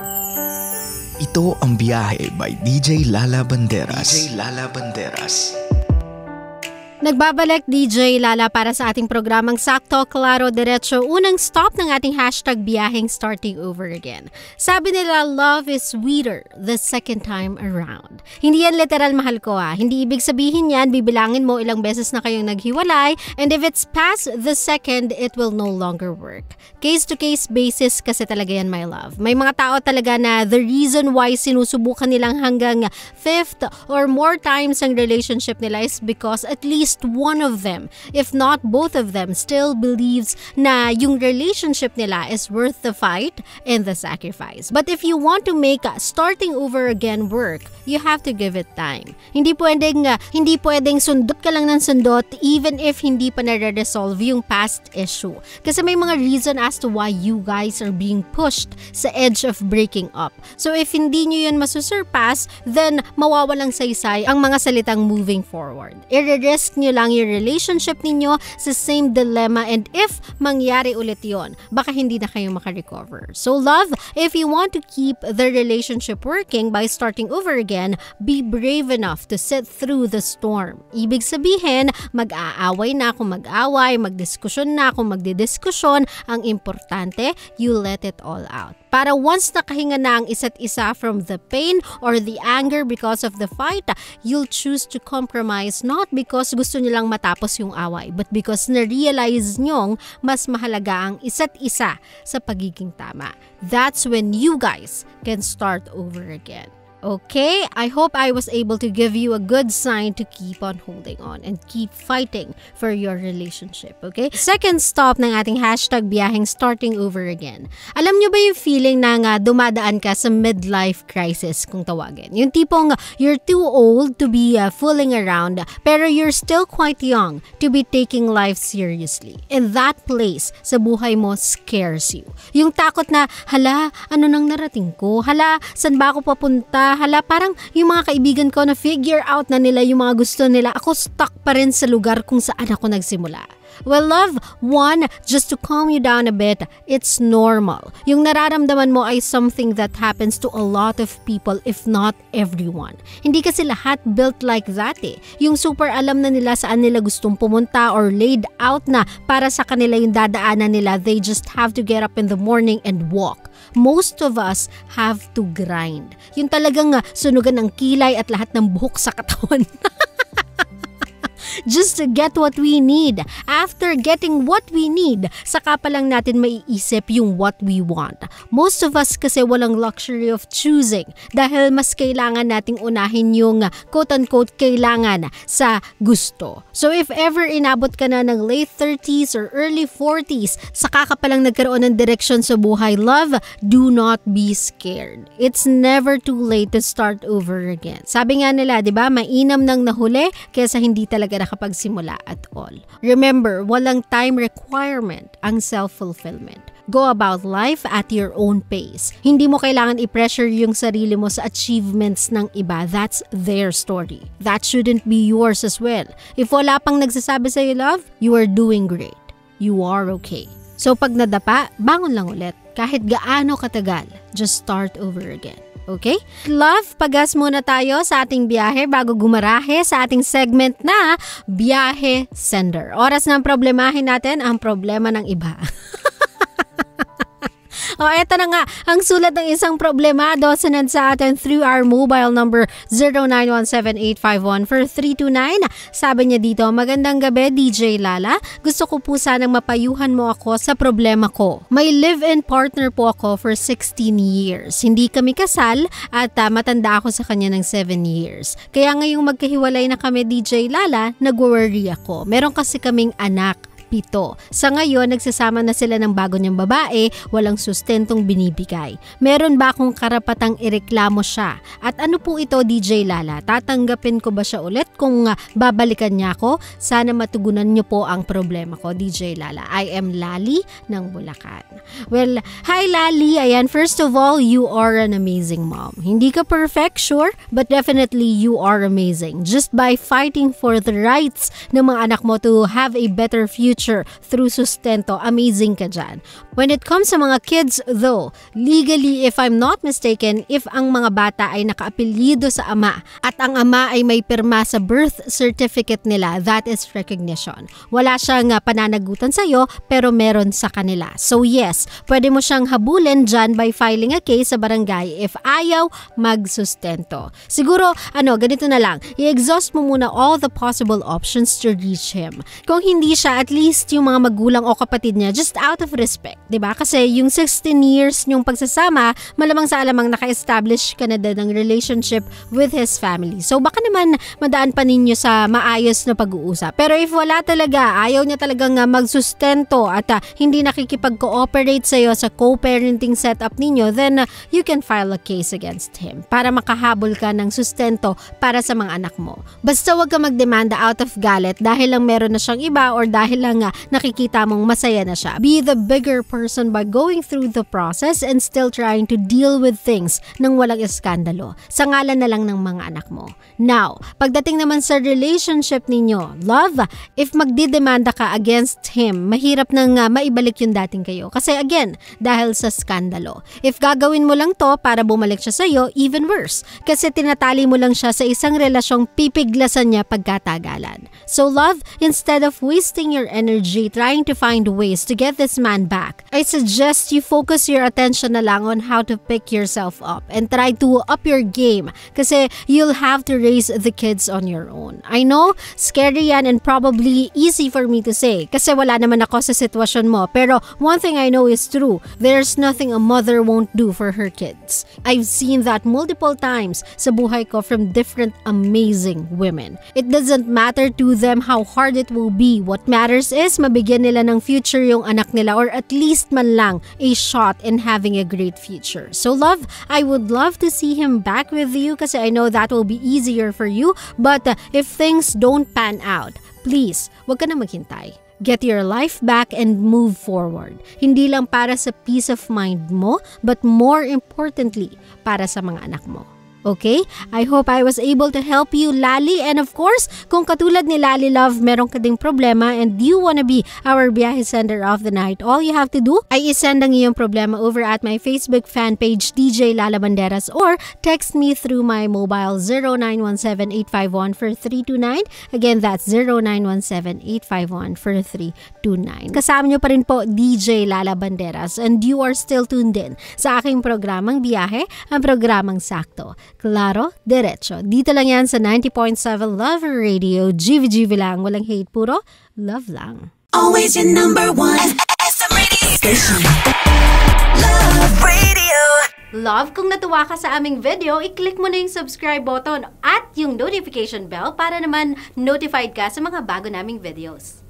Ito ang Biyahe by DJ Lala Banderas. DJ Lala Banderas. Nagbabalik DJ Lala para sa ating programang Sakto, Klaro, Diretso. Unang stop ng ating hashtag biyaheng starting over again. Sabi nila, love is sweeter the second time around. Hindi yan literal mahal ko Hindi ibig sabihin yan, bibilangin mo ilang beses na kayong naghiwalay, and if it's past the second, it will no longer work. Case-to-case basis kasi talaga yan, my love. May mga tao talaga na the reason why sinusubukan nilang hanggang fifth or more times ang relationship nila is because at least one of them, if not both of them, still believes na yung relationship nila is worth the fight and the sacrifice. But if you want to make starting over again work, you have to give it time. Hindi pwedeng sundot ka lang ng sundot even if hindi pa na-resolve yung past issue. Kasi may mga reason as to why you guys are being pushed sa edge of breaking up. So if hindi nyo yun masusurpass, then mawawalang saysay ang mga salitang moving forward. I-risk nyo lang yung relationship ninyo sa same dilemma, and if mangyari ulit yon, baka hindi na kayo makarecover. So love, if you want to keep the relationship working by starting over again, be brave enough to sit through the storm. Ibig sabihin, mag-aaway na kung mag-away, magdiskusyon na kung magdidiskusyon, ang importante, you let it all out. Para once nakahinga na ang isa't isa from the pain or the anger because of the fight, you'll choose to compromise not because gusto nilang matapos yung away, but because na-realize nyong mas mahalaga ang isa't isa sa pagiging tama. That's when you guys can start over again. Okay, I hope I was able to give you a good sign to keep on holding on and keep fighting for your relationship, okay? Second stop ng ating hashtag biyaheng starting over again. Alam nyo ba yung feeling na dumadaan ka sa midlife crisis kung tawagin? Yung tipong you're too old to be fooling around pero you're still quite young to be taking life seriously. And that place sa buhay mo scares you. Yung takot na, hala, ano nang narating ko? Hala, saan ba ako papunta? Hala, parang yung mga kaibigan ko na figure out na nila yung mga gusto nila. Ako stuck pa rin sa lugar kung saan ako nagsimula. Well, love, one, just to calm you down a bit, it's normal. Yung nararamdaman mo ay something that happens to a lot of people, if not everyone. Hindi kasi lahat built like that Yung super alam na nila saan nila gustong pumunta or laid out na para sa kanila yung dadaanan nila. They just have to get up in the morning and walk. Most of us have to grind. Yung talagang sunugan ng kilay at lahat ng buhok sa katawan. Just to get what we need. After getting what we need, saka pa lang natin maiisip yung what we want. Most of us kasi walang luxury of choosing dahil mas kailangan nating unahin yung quote-unquote kailangan sa gusto. So if ever inabot ka na ng late 30s or early 40s, saka ka pa lang nagkaroon ng direksyon sa buhay, love, do not be scared. It's never too late to start over again. Sabi nga nila, di ba, mainam nang nahuli kaysa hindi talaga nakapagsimula at all. Remember, walang time requirement ang self-fulfillment. Go about life at your own pace. Hindi mo kailangan i-pressure yung sarili mo sa achievements ng iba. That's their story. That shouldn't be yours as well. If wala pang nagsasabi sa'yo, love, you are doing great. You are okay. So pag nadapa, bangon lang ulit. Kahit gaano katagal, just start over again. Okay? Love, pagas muna tayo sa ating biyahe bago gumarahe sa ating segment na Biyahe Sender. Oras ng problemahin natin ang problema ng iba. O, eto na nga, ang sulat ng isang problemado sinend sa atin through our mobile number 0917-851-4329. Sabi niya dito, magandang gabi DJ Lala. Gusto ko po sanang mapayuhan mo ako sa problema ko. May live-in partner po ako for 16 years. Hindi kami kasal at matanda ako sa kanya ng 7 years. Kaya ngayong magkahiwalay na kami DJ Lala, nag-worry ako. Meron kasi kaming anak. 7. Sa ngayon, nagsasama na sila ng bago niyang babae, walang sustentong binibigay. Meron ba akong karapatang ireklamo siya? At ano po ito, DJ Lala? Tatanggapin ko ba siya ulit kung babalikan niya ako? Sana matugunan niyo po ang problema ko, DJ Lala. I am Lali ng Bulacan. Well, hi Lali. Ayan, first of all, you are an amazing mom. Hindi ka perfect, sure, but definitely you are amazing. Just by fighting for the rights ng mga anak mo to have a better future, future through sustento. Amazing ka dyan. When it comes sa mga kids though, legally, if I'm not mistaken, if ang mga bata ay nakaapelyido sa ama at ang ama ay may pirma sa birth certificate nila, that is recognition. Wala siyang pananagutan sa'yo pero meron sa kanila. So yes, pwede mo siyang habulin dyan by filing a case sa barangay if ayaw magsustento. Siguro, ganito na lang, i-exhaust mo muna all the possible options to reach him. Kung hindi siya, at least yung mga magulang o kapatid niya, just out of respect, diba? Kasi yung 16 years niyong pagsasama, malamang sa alamang naka-establish ka na din ng relationship with his family. So baka naman madaan pa ninyo sa maayos na pag-uusap. Pero if wala talaga, ayaw niya talagang magsustento at hindi nakikipag-cooperate sa'yo sa co-parenting setup ninyo, then you can file a case against him para makahabol ka ng sustento para sa mga anak mo. Basta wag ka magdemanda out of galit dahil lang meron na siyang iba or dahil lang nakikita mong masaya na siya. Be the bigger person by going through the process and still trying to deal with things nang walang iskandalo. Sa ngalan na lang ng mga anak mo. Now, pagdating naman sa relationship ninyo, love, if magdidemanda ka against him, mahirap nang maibalik yung dating kayo. Kasi again, dahil sa skandalo. If gagawin mo lang to para bumalik siya sa'yo, even worse. Kasi tinatali mo lang siya sa isang relasyong pipiglasan niya pagkatagalan. So love, instead of wasting your energy trying to find ways to get this man back, I suggest you focus your attention na lang on how to pick yourself up and try to up your game kasi you'll have to raise the kids on your own. I know, scary yan and probably easy for me to say kasi wala naman ako sa sitwasyon mo, pero one thing I know is true, there's nothing a mother won't do for her kids. I've seen that multiple times sa buhay ko from different amazing women. It doesn't matter to them how hard it will be. What matters is mabigyan nila ng future yung anak nila or at least man lang a shot in having a great future. So love, I would love to see him back with you kasi I know that will be easier for you, but if things don't pan out, please, wag ka na maghintay. Get your life back and move forward. Hindi lang para sa peace of mind mo, but more importantly, para sa mga anak mo. Okay? I hope I was able to help you, Lali. And of course, kung katulad ni Lali Love, meron ka ding problema and you wanna be our biyahe sender of the night, all you have to do ay isend ang iyong problema over at my Facebook fan page, DJ Lala Banderas, or text me through my mobile 0917-851-4329. Again, that's 0917-851-4329. Kasama nyo pa rin po, DJ Lala Banderas, and you are still tuned in sa aking programang biyahe, ang programang Sakto. Claro, Diretso. Dito lang yan sa 90.7 Love Radio. GV lang. Walang hate. Puro love lang. Always your number one SM radio station. Love Radio. Love, kung natuwa ka sa aming video, i-click mo na yung subscribe button at yung notification bell para naman notified ka sa mga bago naming videos.